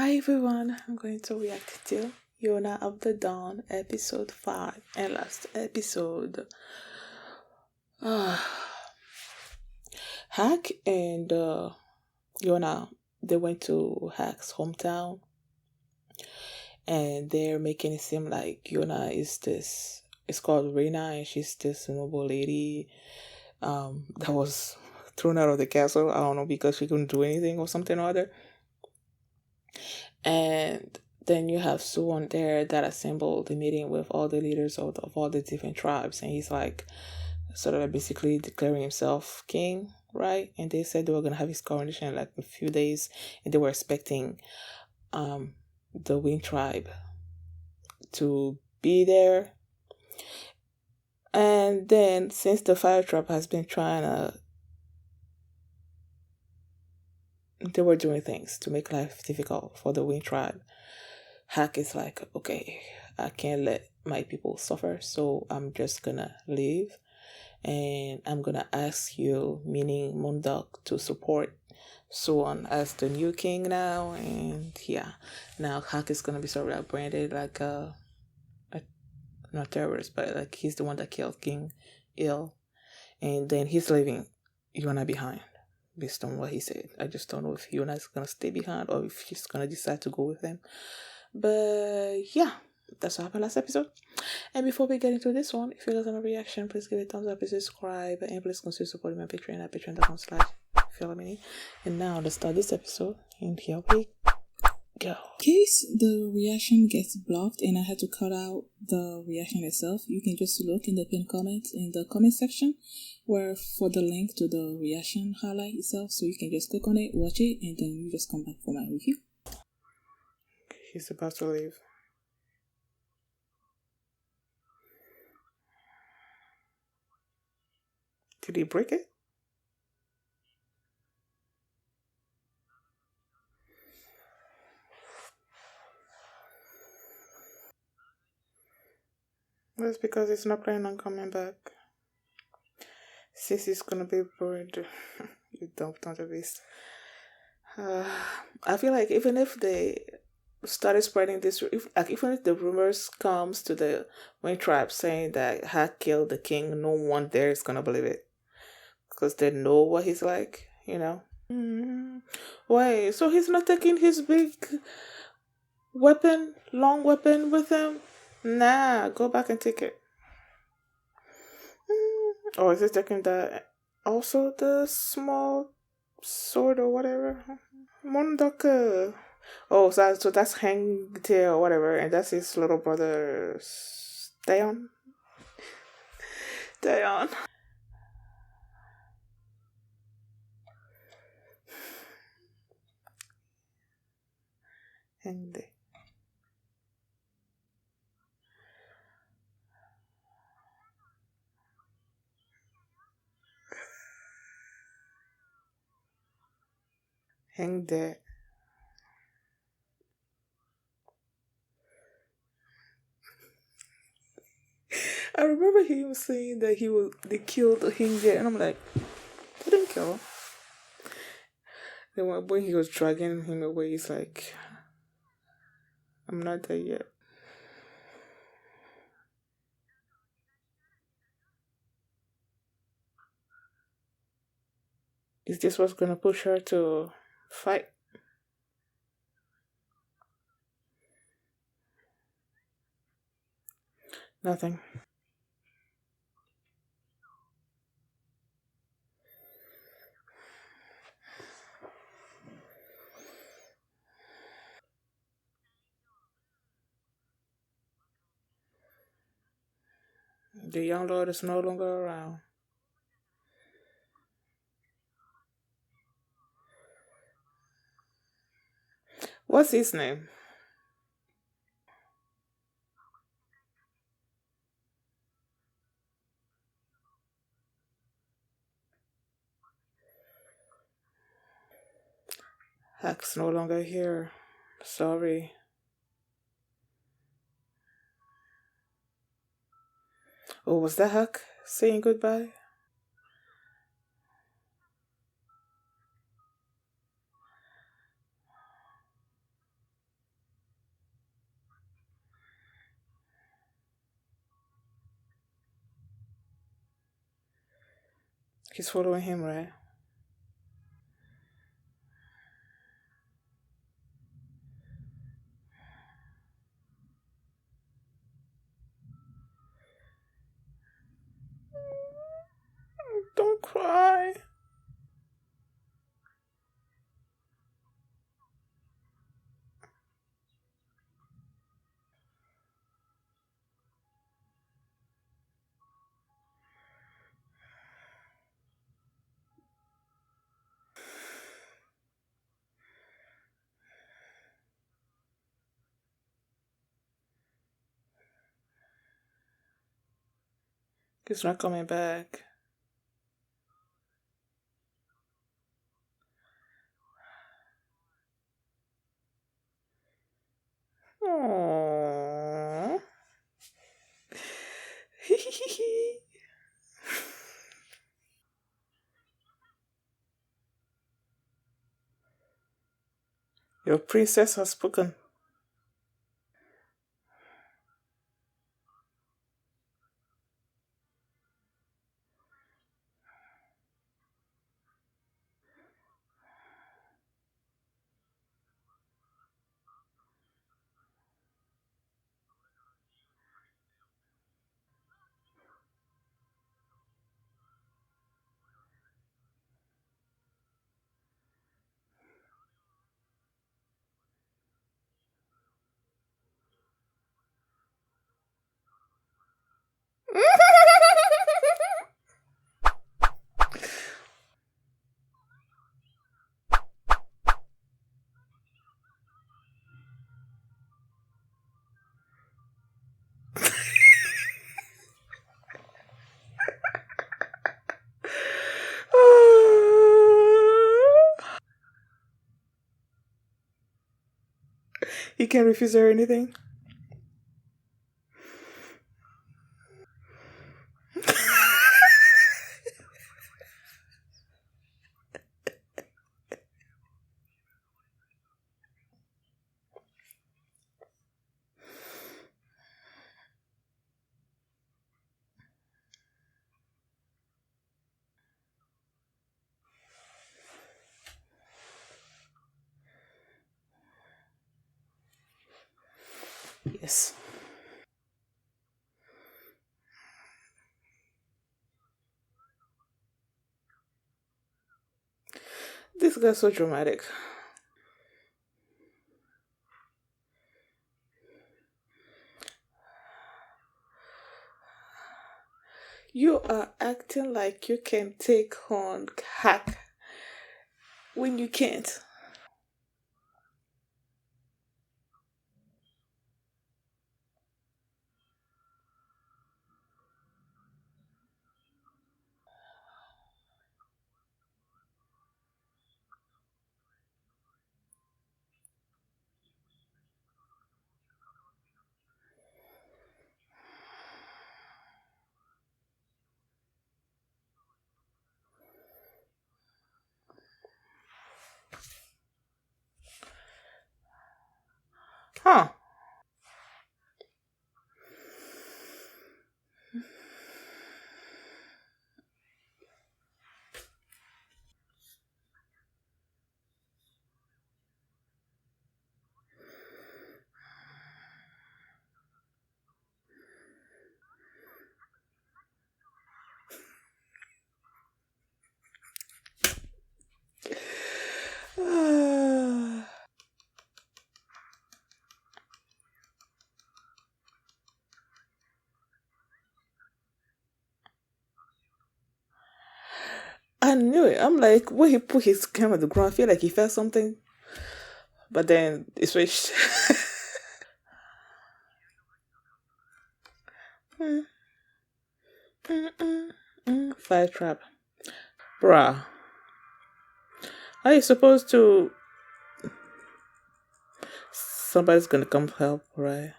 Hi everyone, I'm going to react to Yona of the Dawn, episode 5 and last episode. Hack and Yona, they went to Hack's hometown and they're making it seem like Yona is this, it's called Reina, and she's this noble lady that was thrown out of the castle. I don't know, because she couldn't do anything or something or other. And then you have Suwon there that assembled the meeting with all the leaders of all the different tribes, and he's like sort of basically declaring himself king, right? And they said they were gonna have his coronation in like a few days, and they were expecting the Wind tribe to be there. And then since the Fire tribe has been trying to, they were doing things to make life difficult for the Wind tribe. Hack is like, okay, I can't let my people suffer, so I'm just gonna leave, and I'm gonna ask you, meaning Moondog, to support Suwon as the new king now. And yeah, now Hack is gonna be sort of branded like a not terrorist, but like he's the one that killed King Il, and then he's leaving Yona behind. Based on what he said, I just don't know if Yona is gonna stay behind or if she's gonna decide to go with him. But yeah, that's what happened last episode. And before we get into this one, if you guys have a reaction, please give it a thumbs up and subscribe. And please consider supporting my Patreon at patreon.com/filmini. And now let's start this episode. And here we go. In case the reaction gets blocked and I had to cut out the reaction itself, you can just look in the pinned comments in the comment section where for the link to the reaction highlight itself, so you can just click on it, watch it, and then you just come back for my review. He's about to leave. Did he break it? That's because he's not planning on coming back. Sissy's gonna be bored. You don't know the beast. I feel like even if they started spreading this, even if the rumors comes to the Wind tribe saying that Hack killed the king, no one there is gonna believe it, because they know what he's like, you know. Wait, so he's not taking his big weapon, long weapon with him? Nah, go back and take it. Or is he taking also the small sword or whatever? Mondoka. Oh, so that's Hangtail or whatever, and that's his little brother, Daeon. Daeon. Hangde. Hangde. I remember him saying that they killed Hangde, and I'm like, they didn't kill him. Then when he was dragging him away, he's like, I'm not there yet. Is this what's gonna push her to fight? Nothing. The young lord is no longer around. What's his name? Hack's no longer here. Sorry. Oh, was that Hack saying goodbye? He's following him, right? Don't cry. He's not coming back. Aww. Your princess has spoken. He can't refuse her anything. Yes. This guy's so dramatic. You are acting like you can take on hack when you can't. Huh. I knew it. I'm like, when he put his camera on the ground, I feel like he felt something, but then it switched. Mm, Fire trap. Bruh. Are you supposed to. Somebody's gonna come help, right?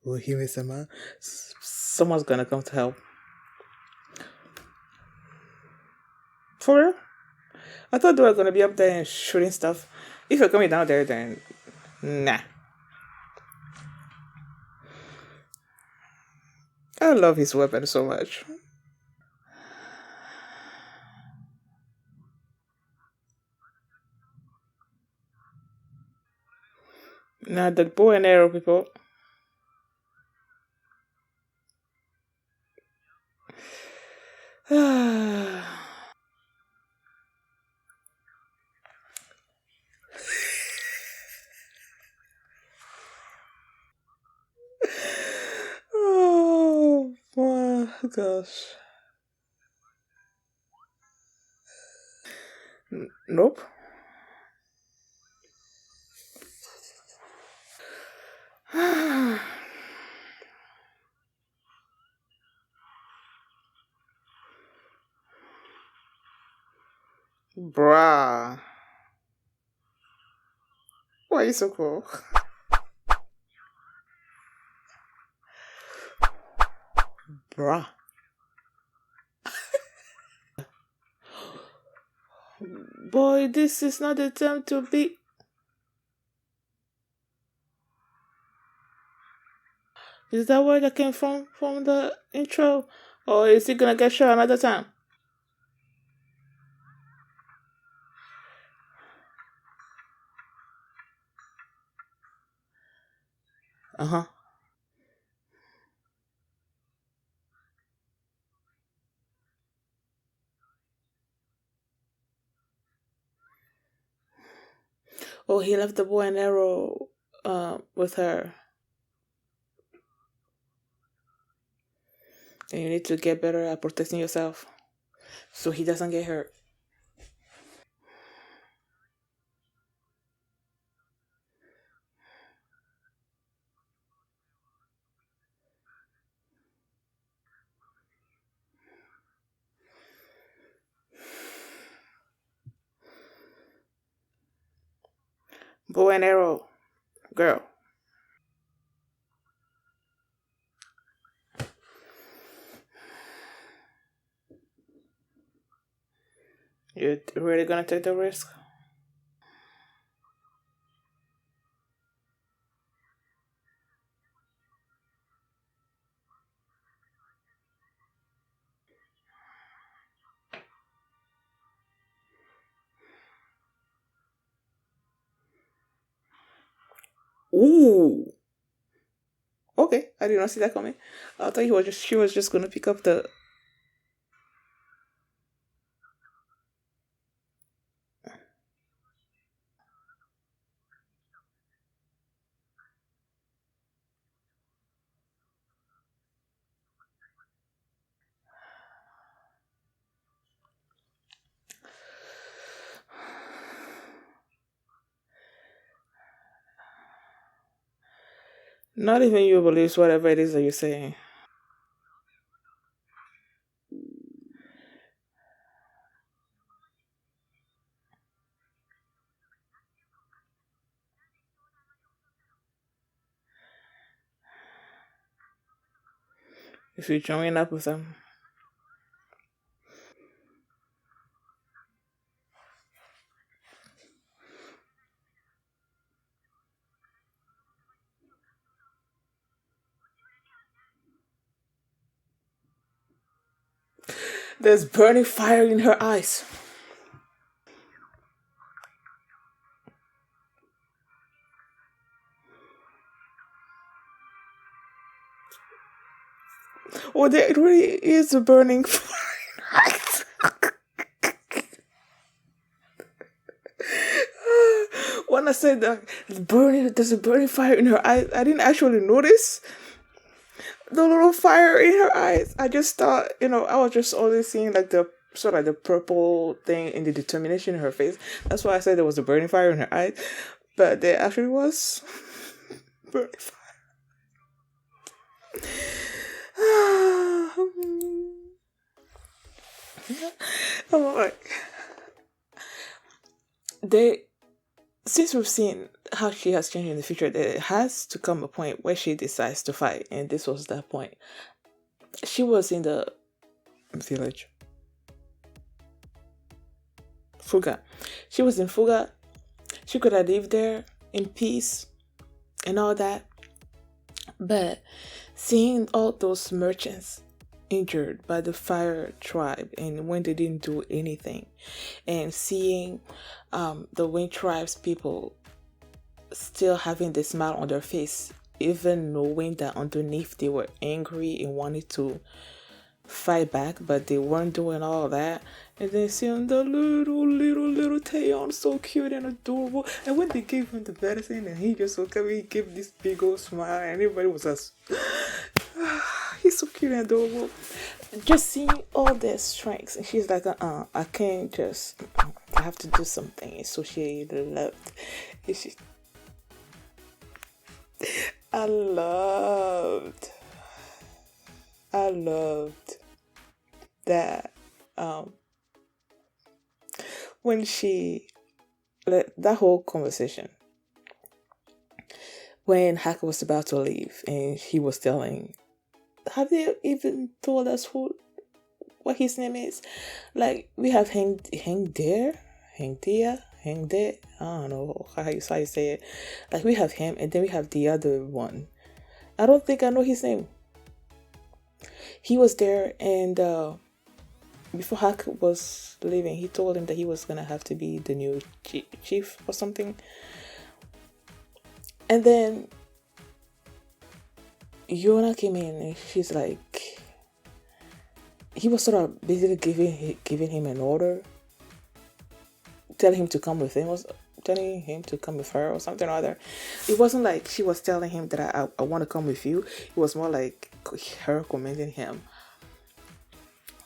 Oh, Hime-sama. Someone's gonna come to help. For real? I thought they were gonna be up there and shooting stuff. If you're coming down there, then nah. I love his weapon so much. Now the bow and arrow people. Oh my gosh. Nope. Bruh. Why are you so cool? Bruh. Boy, this is not the time to be. Is that where that came from the intro? Or is he gonna get shot another time? Uh-huh. Oh, he left the bow and arrow with her. And you need to get better at protecting yourself so he doesn't get hurt. Bow and arrow, girl. You really gonna take the risk? Ooh. Okay, I did not see that coming. I thought she was just gonna pick up the. Not even you believes whatever it is that you're saying. If you join up with them. There's burning fire in her eyes. Oh, there really is a burning fire in her eyes. When I said that there's a burning fire in her eyes, I didn't actually notice the little fire in her eyes. I just thought, I was just always seeing like the sort of like the purple thing in the determination in her face. That's why I said there was a burning fire in her eyes. But there actually was burning fire. I'm like, they since we've seen how she has changed in the future, there has to come a point where she decides to fight, and this was that point. She was in the village. Fuga. She was in Fuga. She could have lived there in peace and all that. But seeing all those merchants injured by the fire tribe and when they didn't do anything, and seeing the wind tribe's people still having the smile on their face, even knowing that underneath they were angry and wanted to fight back, but they weren't doing all that. And then seeing the little Taeyeon, so cute and adorable. And when they gave him the medicine and he just looked at me, he gave this big old smile, and everybody was just, he's so cute and adorable. Just seeing all their strengths, and she's like, I can't just, I have to do something. So she loved. And she, I loved that when she that whole conversation when Haka was about to leave and he was telling, have they even told us what his name is? Like, we have Hang There, I don't know how you say it. Like, we have him and then we have the other one. I don't think I know his name. He was there, and before Hak was leaving, he told him that he was gonna have to be the new chief or something. And then Yona came in, and she's like, he was sort of basically giving him an order, telling him to come with him, telling him to come with her or something or other. It wasn't like she was telling him that I want to come with you. It was more like her commanding him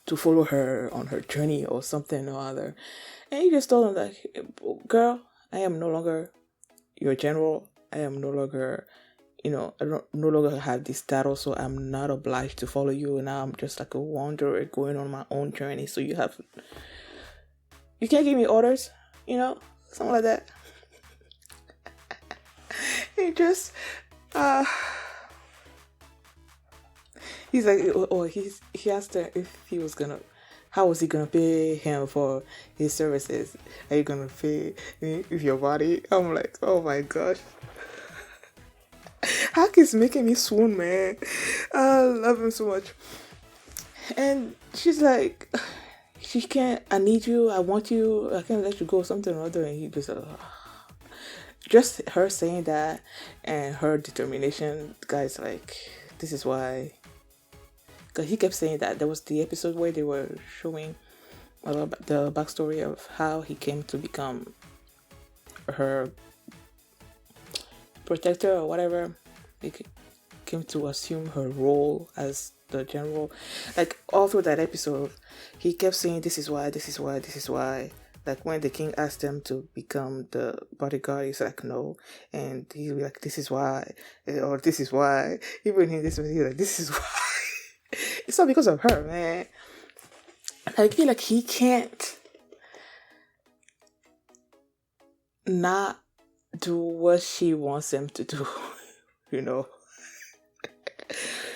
to follow her on her journey or something or other. And he just told him that, girl, I am no longer your general. I am no longer, I don't no longer have this title, so I'm not obliged to follow you. Now I'm just like a wanderer going on my own journey. So you can't give me orders, something like that. He just, he's like, he asked her if he was gonna, how was he gonna pay him for his services? Are you gonna pay me with your body? I'm like, oh my gosh. Hak is making me swoon, man. I love him so much. And she's like, she can't, I need you, I want you, I can't let you go, something or other. And he just her saying that and her determination, guys, like, this is why. Because he kept saying that there was the episode where they were showing the backstory of how he came to become her protector or whatever. He came to assume her role as the general. Like, all through that episode, he kept saying, this is why. Like, when the king asked him to become the bodyguard, he's like, no. And he'd be like, this is why. Or this is why. Even in this one, he's like, this is why. It's not because of her, man. I feel like he can't not do what she wants him to do,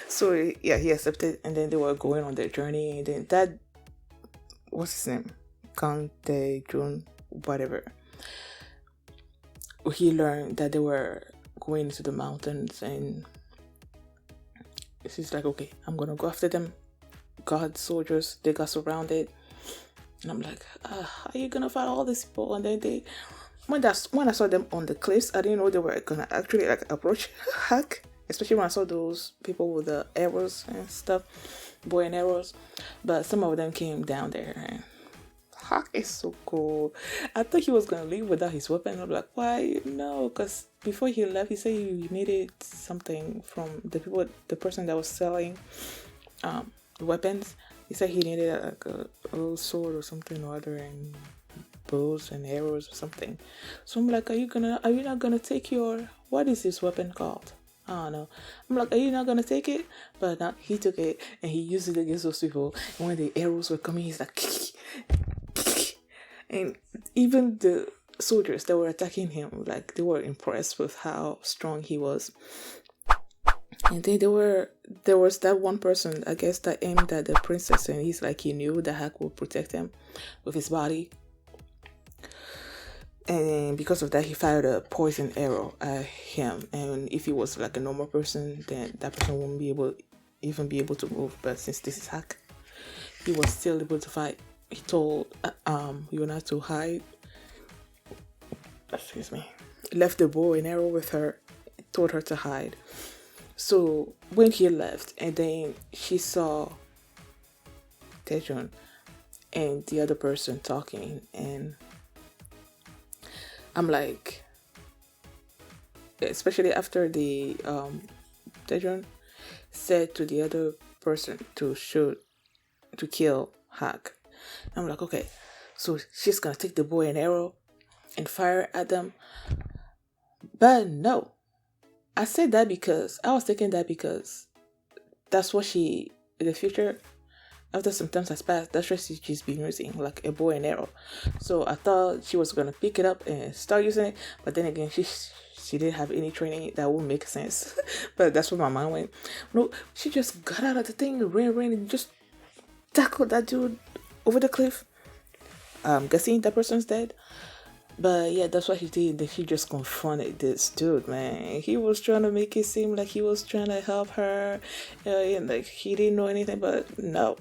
So, yeah, he accepted, and then they were going on their journey, and then that, what's his name? Kang Tae-jun, whatever. He learned that they were going into the mountains, and she's like, okay, I'm gonna go after them. God soldiers, they got surrounded. And I'm like, how are you gonna fight all these people? And then when I saw them on the cliffs, I didn't know they were gonna actually like approach Hak. Especially when I saw those people with the arrows and stuff, bow and arrows. But some of them came down there, and Hak is so cool. I thought he was gonna leave without his weapon. I'm like, why? No, because before he left, he said he needed something from the person that was selling the weapons. He said he needed like a little sword or something or other, and bows and arrows or something. So I'm like, are you not gonna take what is this weapon called? I don't know. I'm like, are you not gonna take it? But now he took it and he used it against those people. And when the arrows were coming, he's like, and even the soldiers that were attacking him, like, they were impressed with how strong he was. And then there was that one person, I guess, that aimed at the princess, and he's like, he knew that Hak would protect him with his body. And because of that, he fired a poison arrow at him. And if he was like a normal person, then that person wouldn't be able to move. But since this is Hak, he was still able to fight. He told Yona to hide. Excuse me. left the bow and arrow with her, told her to hide. So when he left, and then she saw Taejun and the other person talking, and I'm like, especially after the Taejun said to the other person to kill Hak. I'm like, okay, so she's gonna take the bow and arrow and fire at them. But no, I said that because I was thinking that because that's what she in the future, after some time has passed, that's what she's been using, like a bow and arrow. So I thought she was gonna pick it up and start using it, but then again, she didn't have any training. That would make sense. But that's where my mind went. No, she just got out of the thing, ran, and just tackled that dude over the cliff. I'm guessing that person's dead. But yeah, that's what he did. Then he just confronted this dude, man. He was trying to make it seem like he was trying to help her, and like he didn't know anything. But no,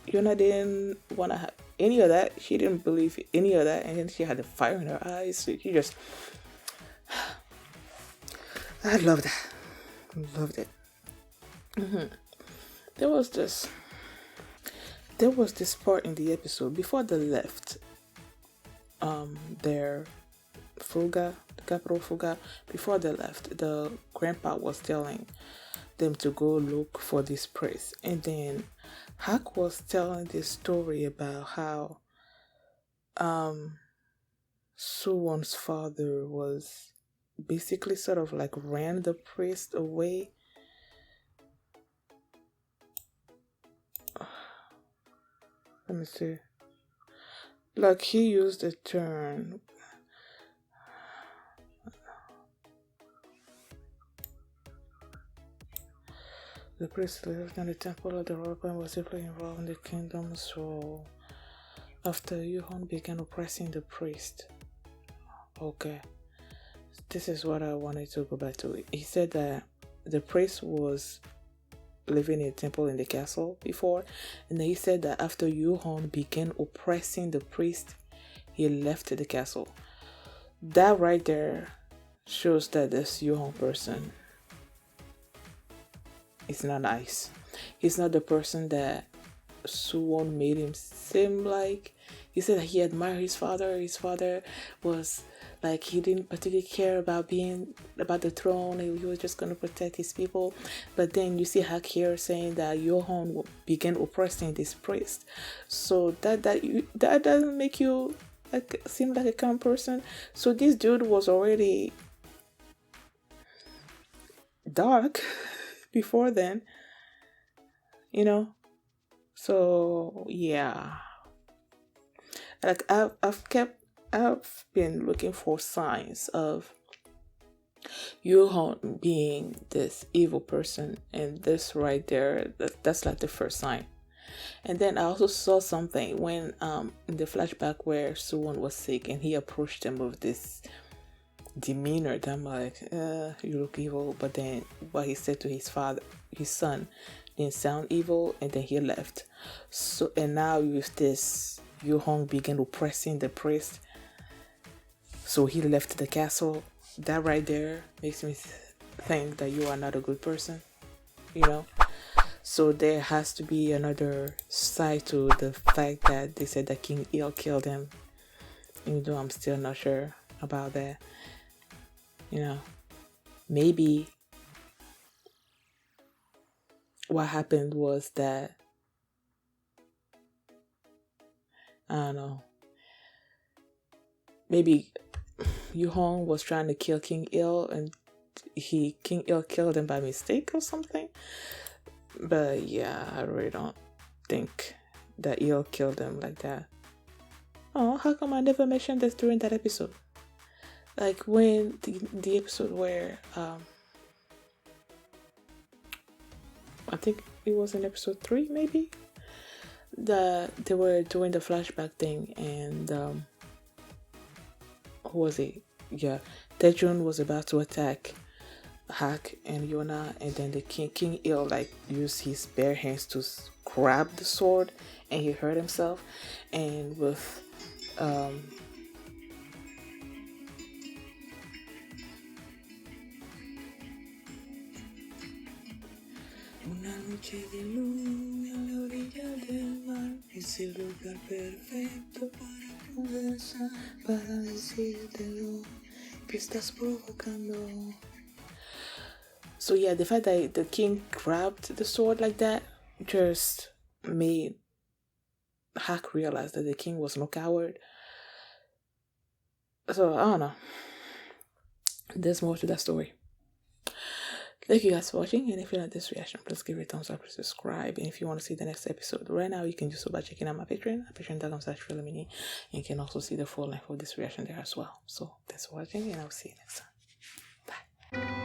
Yona didn't want to have any of that. She didn't believe any of that, and then she had the fire in her eyes. So she just, I loved that. Loved it. There was this part in the episode before they left. Their Fuga, the capital Fuga, before they left, the grandpa was telling them to go look for this priest, and then Hak was telling this story about how Suwon's father was basically sort of like ran the priest away. Let me see. Like he used the term. The priest lived in the temple of the rock and was deeply involved in the kingdom's role. After Yuhon began oppressing the priest. Okay. This is what I wanted to go back to. He said that the priest was living in a temple in the castle before, and then he said that after Yuhon began oppressing the priest, he left the castle. That right there shows that this Yuhon person is not nice. He's not the person that Suwon made him seem like. He said that he admired his father. His father was like, he didn't particularly care about the throne. He was just going to protect his people. But then you see Hak here saying that Yohon began oppressing this priest. So that doesn't make you like seem like a calm person. So this dude was already dark before then, you know. So yeah, like I've been looking for signs of Yuhon being this evil person, and this right there, that's like the first sign. And then I also saw something when in the flashback where Suwon was sick and he approached him with this demeanor that I'm like, you look evil. But then what he said to his son didn't sound evil, and then he left. So, and now with this, Yuhong began oppressing the priest, so he left the castle. That right there makes me think that you are not a good person, you know. So there has to be another side to the fact that they said that King Il killed him, even though I'm still not sure about that. You know, maybe what happened was that, I don't know, maybe Yuhong was trying to kill King Il, and King Il killed him by mistake or something. But yeah, I really don't think that Il killed him like that. Oh, how come I never mentioned this during that episode? Like when the episode where I think it was in episode 3 maybe, that they were doing the flashback thing, and who was it? Yeah, Taejun was about to attack Hak and Yona, and then the King Il like used his bare hands to grab the sword, and he hurt himself. And with Una noche de luna a la orilla del mar es el lugar perfecto para conversar, para decirte lo que estás provocando. So yeah, the fact that the king grabbed the sword like that just made Hack realize that the king was no coward. So I don't know. There's more to that story. Thank you guys for watching, and if you like this reaction, please give it a thumbs up, please subscribe, and if you want to see the next episode right now, you can do so by checking out my Patreon, patreon.com/Philemini, and you can also see the full length of this reaction there as well. So thanks for watching, and I'll see you next time. Bye.